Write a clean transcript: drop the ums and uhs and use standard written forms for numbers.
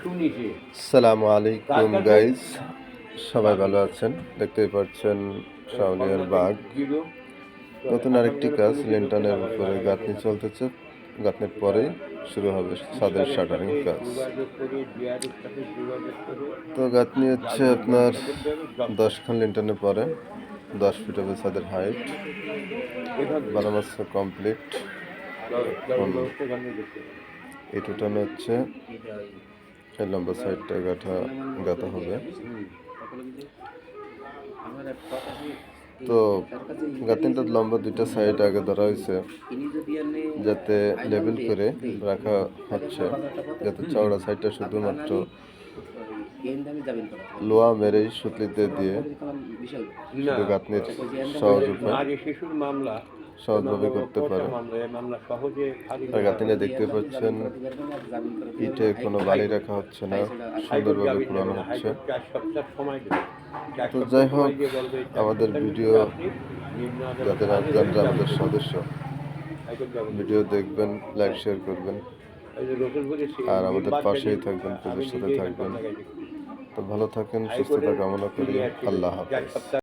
আসসালামু আলাইকুম গাইজ, সবাই ভালো আছেন? দেখতেই পাচ্ছেন শাওলিয়ার বাগ। নতুন আরেকটি কাজ, লিন্টনের উপরে গাঁথনি চলতেছে। গাঁথনির পরেই শুরু হবে ছাদের শাটারিং কাজ। তো গাঁথনি হচ্ছে আপনার 10 খান লিন্টনের পরে 10 ফিট হবে ছাদের হাইট। বানানো কমপ্লিট। এই উঠানো হচ্ছে, এই লম্বা সাইডটা গাঁথা হবে। তো গাঁথনিটা লম্বা দুইটা সাইড আগে ধরা হয়েছে, যাতে লেবেল করে রাখা হচ্ছে, যাতে চওড়া সাইডটা শুধুমাত্র লোহা মেরেই সুতলিতে দিয়ে শুধু গাঁথনির সহজভাবে করতে পারে। আর গাঁথনিটা দেখতে পাচ্ছেন, ইটে কোনো বালি রাখা হচ্ছে না, সুন্দরভাবে পুরানো হচ্ছে। তো যাই হোক, আমাদের ভিডিও যাদের আপনারা আমাদের সদস্য, ভিডিও দেখবেন, লাইক শেয়ার করবেন, আর আমাদের পাশেই থাকবেন, পেজের সাথে থাকবেন। তো ভালো থাকেন, সুস্থতা কামনা করি। আল্লাহ হাফেজ।